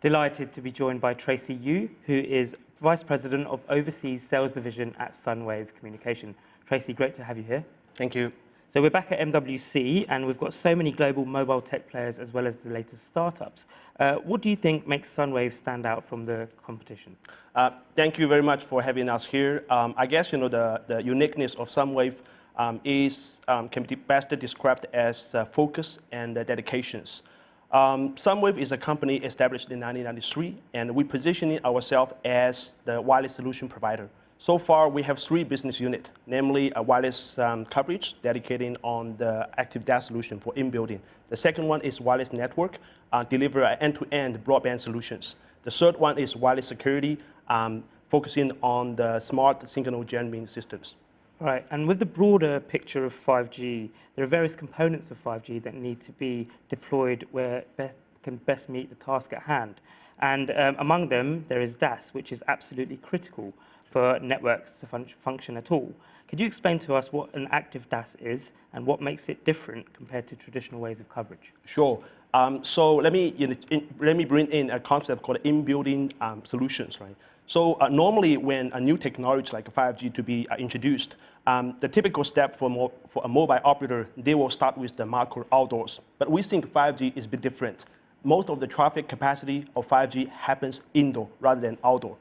Delighted to be joined by Tracy YU, who is Vice President of Overseas Sales Division at Sunwave Communication. Tracy, great to have you here. Thank you. So we're back at MWC, and we've got so many global mobile tech players as well as the latest startups. What do you think makes Sunwave stand out from the competition? Thank you very much for having us here. I guess the uniqueness of Sunwave can be best described as focus and dedications. Sunwave is a company established in 1993, and we position ourselves as the wireless solution provider. So far, we have 3 business units, namely a wireless coverage dedicating on the active DAS solution for in-building. The second one is wireless network, deliver end-to-end broadband solutions. The third one is wireless security, focusing on the smart signal jamming systems. Right, and with the broader picture of 5G, there are various components of 5G that need to be deployed where can best meet the task at hand. And among them, there is DAS, which is absolutely critical for networks to function at all. Could you explain to us what an active DAS is and what makes it different compared to traditional ways of coverage? Sure. So let me bring in a concept called in-building solutions, right? So normally when a new technology like 5G to be introduced, the typical step for a mobile operator, they will start with the macro outdoors. But we think 5G is a bit different. Most of the traffic capacity of 5G happens indoor rather than outdoor.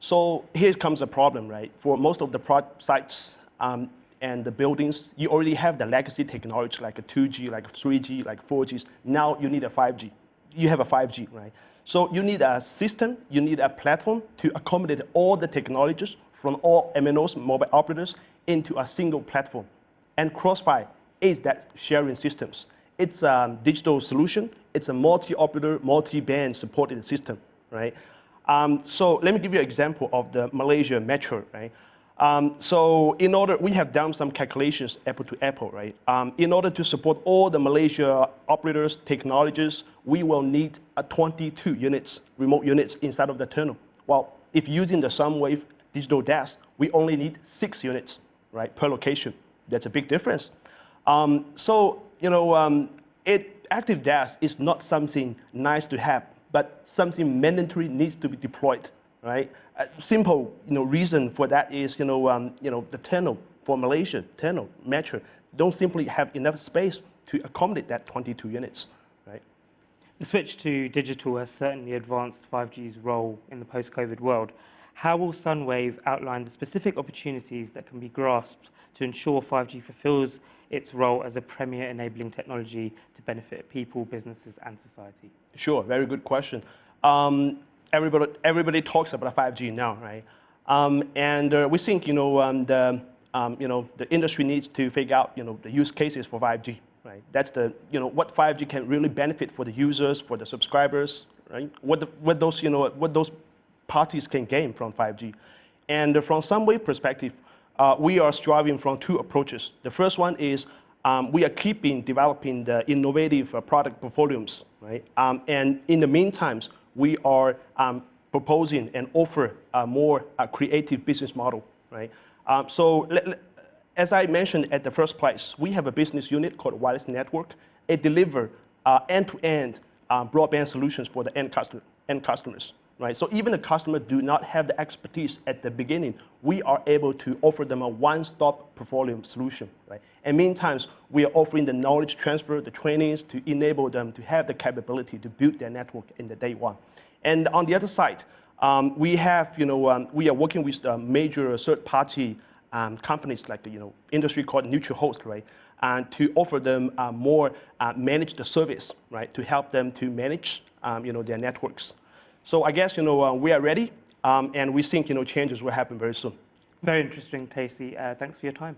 So here comes a problem, right? For most of the sites and the buildings, you already have the legacy technology like a 2G, like 3G, like 4G. Now you need a 5G. You have a 5G, right? So you need a system, you need a platform to accommodate all the technologies from all MNOs, mobile operators, into a single platform. And Crossfire is that sharing systems. It's a digital solution. It's a multi-operator, multi-band supported system, right? So let me give you an example of the Malaysia metro, right? So we have done some calculations apple to apple, right? In order to support all the Malaysia operators, technologies, we will need 22 units, remote units inside of the tunnel. Well, if using the Sunwave digital DAS, we only need 6 units, right, per location. That's a big difference. Active DAS is not something nice to have, but something mandatory needs to be deployed, right? A simple, reason for that is, the tunnel for Malaysia, metro, don't simply have enough space to accommodate that 22 units, right? The switch to digital has certainly advanced 5G's role in the post-COVID world. How will Sunwave outline the specific opportunities that can be grasped to ensure 5G fulfills its role as a premier enabling technology to benefit people, businesses, and society? Sure, very good question. Everybody talks about 5G now, right? We think, the industry needs to figure out, the use cases for 5G, right? That's what 5G can really benefit for the users, for the subscribers, right? What those parties can gain from 5G. And from Sunwave perspective, we are striving from 2 approaches. The first one is we are developing the innovative product portfolios, right? And in the meantime, we are proposing and offer a more creative business model, right? As I mentioned at the first place, we have a business unit called Wireless Network. It delivers end-to-end broadband solutions for the end customers. Right? So even the customer do not have the expertise at the beginning, we are able to offer them a one-stop portfolio solution. Right? And meantime, we are offering the knowledge transfer, the trainings to enable them to have the capability to build their network in the day one. And on the other side, we are working with major third-party companies like industry called neutral host, right? And to offer them more managed service, right? To help them to manage their networks. So I guess, we are ready, and we think, changes will happen very soon. Very interesting, Tracy. Thanks for your time.